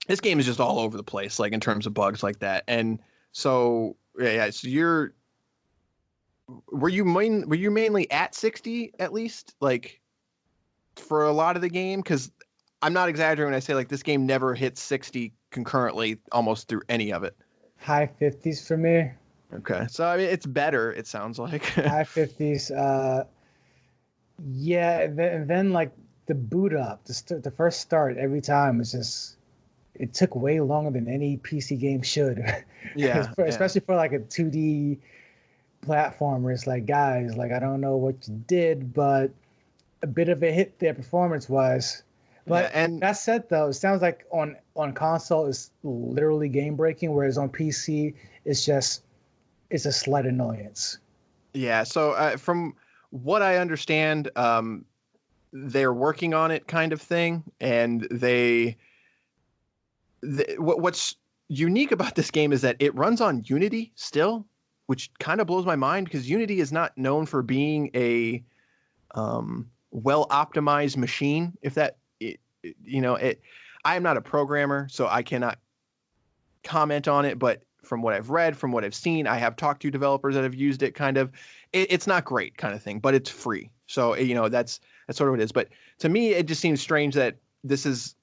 [SPEAKER 6] this game is just all over the place, like in terms of bugs like that. And so, yeah. So were you mainly at 60 at least, like for a lot of the game? Because I'm not exaggerating when I say like this game never hits 60 concurrently almost through any of it.
[SPEAKER 7] High 50s for me.
[SPEAKER 6] Okay, so I mean it's better. It sounds like
[SPEAKER 7] high 50s. Yeah, and then like the boot up, the first start every time was just, it took way longer than any PC game should.
[SPEAKER 6] Yeah,
[SPEAKER 7] especially for like a 2D platformer. It's like, guys, like I don't know what you did, but a bit of a hit there performance wise. But and that said, though, it sounds like on console it's literally game breaking, whereas on PC it's a slight annoyance.
[SPEAKER 6] Yeah. So from what I understand, they're working on it, kind of thing, and what's unique about this game is that it runs on Unity still, which kind of blows my mind because Unity is not known for being a well optimized machine. If that I am not a programmer, so I cannot comment on it. But from what I've read, from what I've seen, I have talked to developers that have used it. Kind of, it's not great, kind of thing, but it's free. So that's sort of what it is. But to me, it just seems strange that this is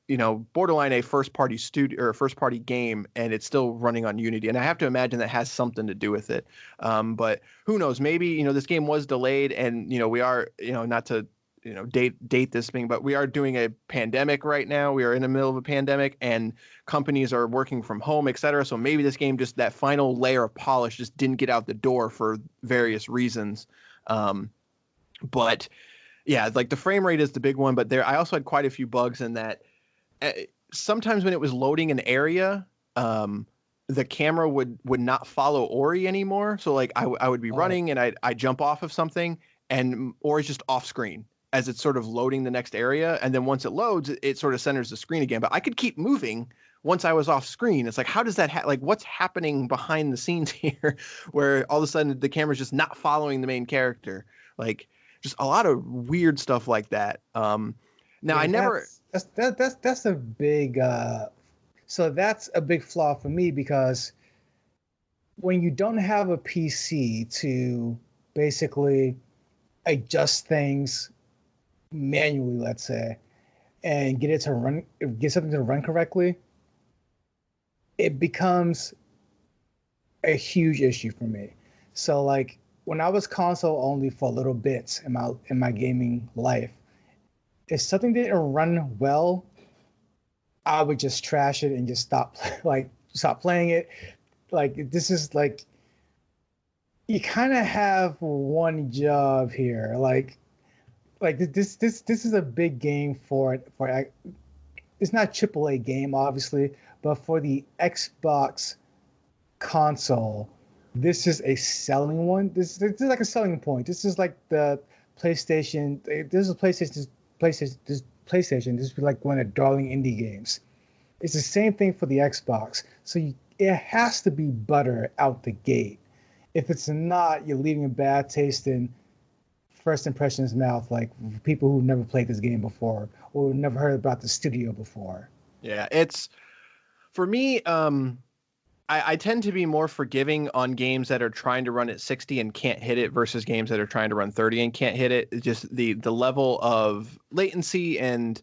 [SPEAKER 6] borderline a first party studio or first party game, and it's still running on Unity. And I have to imagine that has something to do with it. But who knows? Maybe this game was delayed, and we are not to date this thing, but we are doing a pandemic right now. We are in the middle of a pandemic and companies are working from home, etc. So maybe this game, just that final layer of polish just didn't get out the door for various reasons. But yeah, like the frame rate is the big one, but I also had quite a few bugs in that sometimes when it was loading an area, the camera would not follow Ori anymore. So like I would be running and I jump off of something and Ori's just off screen as it's sort of loading the next area. And then once it loads, it sort of centers the screen again. But I could keep moving once I was off screen. It's like, how does that like what's happening behind the scenes here where all of a sudden the camera's just not following the main character? Like just a lot of weird stuff like that. Now yeah,
[SPEAKER 7] that's a big so that's a big flaw for me, because when you don't have a PC to basically adjust things manually, let's say, and get something to run correctly, it becomes a huge issue for me. So like when I was console only for little bits in my gaming life, if something didn't run well, I would just trash it and just stop playing it. Like this is like, you kind of have one job here. Like this is a big game for it's not a AAA game obviously, but for the Xbox console, this is a selling one. This is like a selling point. This is like the PlayStation. This is PlayStation. This is like one of the darling indie games. It's the same thing for the Xbox. So it has to be butter out the gate. If it's not, you're leaving a bad taste in first impressions mouth, like people who never played this game before or never heard about the studio before.
[SPEAKER 6] Yeah, it's for me. I tend to be more forgiving on games that are trying to run at 60 and can't hit it versus games that are trying to run 30 and can't hit it. It's just the level of latency and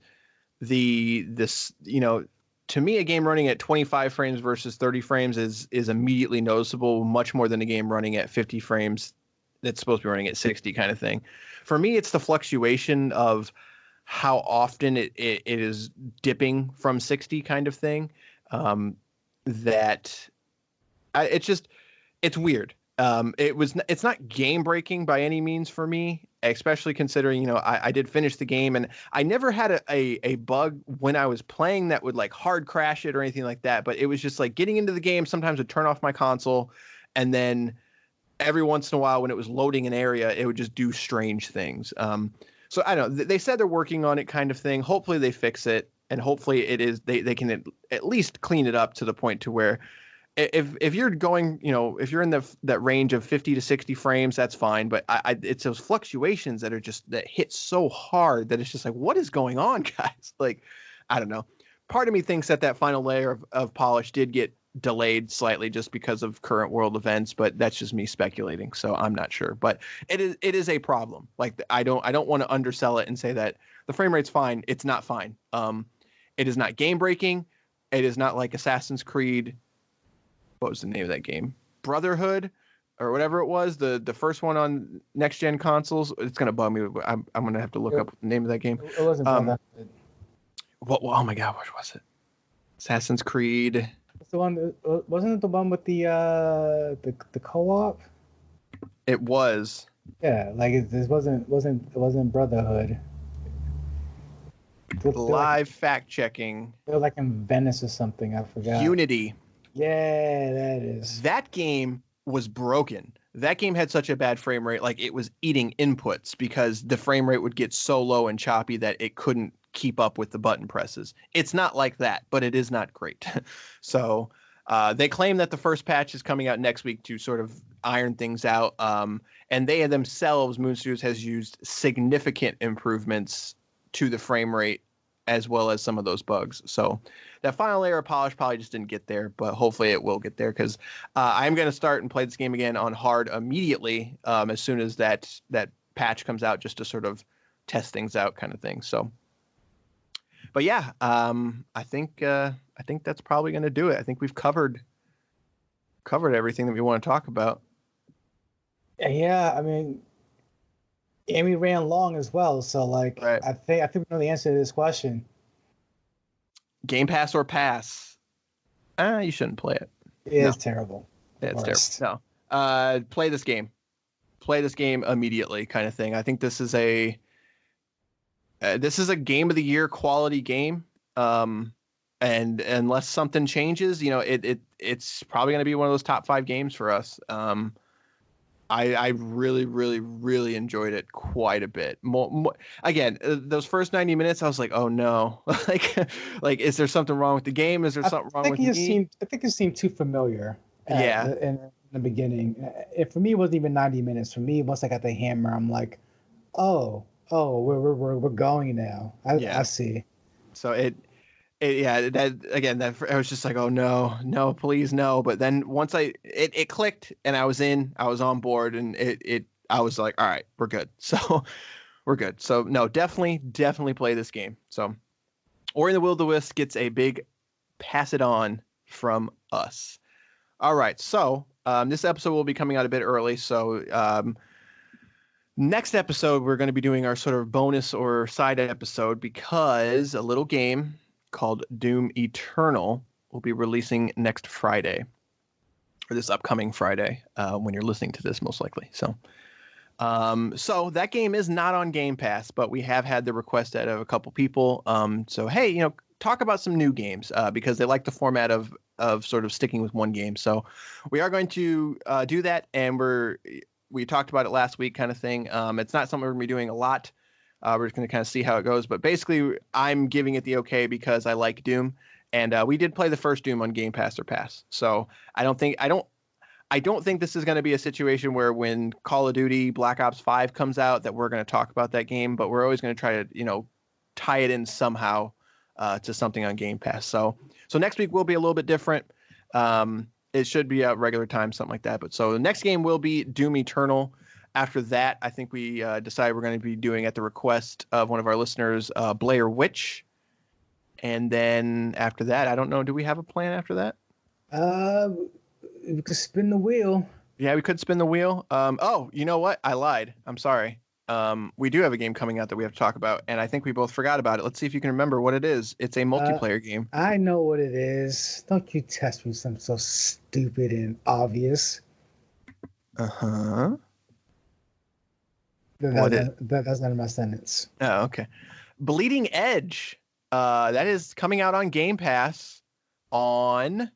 [SPEAKER 6] to me, a game running at 25 frames versus 30 frames is immediately noticeable, much more than a game running at 50 frames that's supposed to be running at 60 kind of thing. For me, it's the fluctuation of how often it is dipping from 60 kind of thing. It's weird. It's not game breaking by any means for me, especially considering, I did finish the game and I never had a bug when I was playing that would like hard crash it or anything like that. But it was just like getting into the game. Sometimes I'd turn off my console, and then every once in a while when it was loading an area, it would just do strange things. So I don't know. They said they're working on it kind of thing. Hopefully they fix it, and hopefully they can at least clean it up to the point to where if you're going, if you're in that range of 50 to 60 frames, that's fine. But it's those fluctuations that hit so hard that it's just like, what is going on, guys? Like, I don't know. Part of me thinks that final layer of polish did get delayed slightly just because of current world events, but that's just me speculating. So I'm not sure, but it is a problem. Like, I don't want to undersell it and say that the frame rate's fine. It's not fine. It is not game breaking. It is not like Assassin's Creed. What was the name of that game? Brotherhood or whatever it was. The first one on next gen consoles. It's going to bug me. I'm going to have to look up the name of that game.
[SPEAKER 7] It wasn't Brotherhood.
[SPEAKER 6] Oh my God. What was it? Assassin's Creed.
[SPEAKER 7] It's the one. Wasn't it the one with the co-op?
[SPEAKER 6] It was.
[SPEAKER 7] Yeah, like it wasn't Brotherhood.
[SPEAKER 6] Live fact checking.
[SPEAKER 7] They're like in Venice or something. I forgot.
[SPEAKER 6] Unity.
[SPEAKER 7] Yeah, that is.
[SPEAKER 6] That game was broken. That game had such a bad frame rate, like it was eating inputs because the frame rate would get so low and choppy that it couldn't keep up with the button presses. It's not like that, but it is not great. So they claim that the first patch is coming out next week to sort of iron things out. And they themselves, Moon Studios, has used significant improvements to the frame rate as well as some of those bugs. So that final layer of polish probably just didn't get there, but hopefully it will get there because I'm going to start and play this game again on hard immediately as soon as that patch comes out, just to sort of test things out kind of thing. So, but yeah, I think that's probably going to do it. I think we've covered everything that we want to talk about.
[SPEAKER 7] Yeah, I mean, and we ran long as well, so like, right. I think we know the answer to this question.
[SPEAKER 6] Game Pass or pass? You shouldn't play it.
[SPEAKER 7] Yeah, no. It's terrible.
[SPEAKER 6] Yeah, it's terrible. No. Play this game. Play this game immediately, kind of thing. I think this is a game of the year quality game. And unless something changes, it's probably going to be one of those top 5 games for us. I really, really, really enjoyed it quite a bit. More, again, those first 90 minutes, I was like, oh no, like, is there something wrong with the game? Is there something wrong with me?
[SPEAKER 7] I think it seemed too familiar. In the beginning, for me, it wasn't even 90 minutes. For me, once I got the hammer, I'm like, oh, we're going now. I see.
[SPEAKER 6] So I was just like, oh no, please no. But then once it clicked and I was on board, and I was like, all right, we're good. So we're good. So no, definitely play this game. So Ori and the Will of the Wisps gets a big pass it on from us. All right. So this episode will be coming out a bit early. So next episode, we're going to be doing our sort of bonus or side episode because a little game called Doom Eternal will be releasing next Friday, or this upcoming Friday, when you're listening to this, most likely. So that game is not on Game Pass, but we have had the request out of a couple people. So, hey, talk about some new games, because they like the format of sort of sticking with one game. So we are going to do that, and we talked about it last week kind of thing. It's not something we're going to be doing a lot. We're just going to kind of see how it goes. But basically, I'm giving it the okay because I like Doom. And we did play the first Doom on Game Pass or Pass. So I don't think this is going to be a situation where when Call of Duty Black Ops 5 comes out that we're going to talk about that game. But we're always going to try to, tie it in somehow to something on Game Pass. So next week will be a little bit different. It should be at regular time, something like that. But so the next game will be Doom Eternal. After that, I think we decided we're going to be doing, at the request of one of our listeners, Blair Witch. And then after that, I don't know. Do we have a plan after that?
[SPEAKER 7] We could spin the wheel.
[SPEAKER 6] Yeah, we could spin the wheel. Oh, you know what? I lied. I'm sorry. We do have a game coming out that we have to talk about, and I think we both forgot about it. Let's see if you can remember what it is. It's a multiplayer game.
[SPEAKER 7] I know what it is. Don't you test me something so stupid and obvious.
[SPEAKER 6] Uh-huh.
[SPEAKER 7] That's not in my sentence.
[SPEAKER 6] Oh, okay. Bleeding Edge. That is coming out on Game Pass on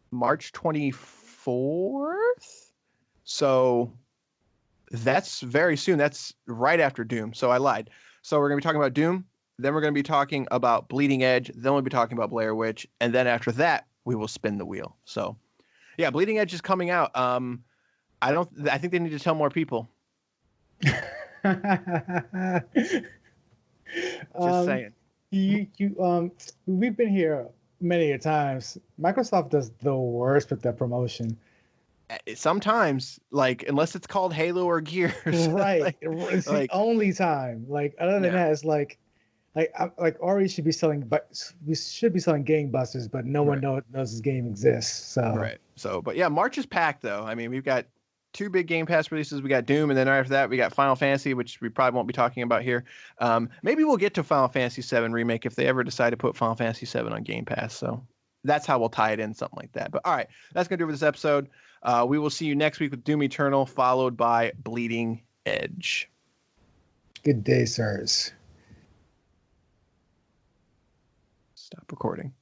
[SPEAKER 6] March 24th. So that's very soon. That's right after Doom. So I lied. So we're going to be talking about Doom. Then we're going to be talking about Bleeding Edge. Then we'll be talking about Blair Witch. And then after that, we will spin the wheel. So yeah, Bleeding Edge is coming out. I think they need to tell more people. Just saying.
[SPEAKER 7] We've been here many times. Microsoft does the worst with their promotion.
[SPEAKER 6] Sometimes, like, unless it's called Halo or Gears,
[SPEAKER 7] right? It's the only time. Like, other than that, it's like Ori should be selling, but we should be selling gangbusters, but no one knows this game exists. So
[SPEAKER 6] right. So, but yeah, March is packed though. I mean, we've got 2 big Game Pass releases. We got Doom, and then after that, we got Final Fantasy, which we probably won't be talking about here. Maybe we'll get to Final Fantasy VII Remake if they ever decide to put Final Fantasy VII on Game Pass. So that's how we'll tie it in, something like that. But all right, that's going to do it for this episode. We will see you next week with Doom Eternal, followed by Bleeding Edge.
[SPEAKER 7] Good day, sirs.
[SPEAKER 6] Stop recording.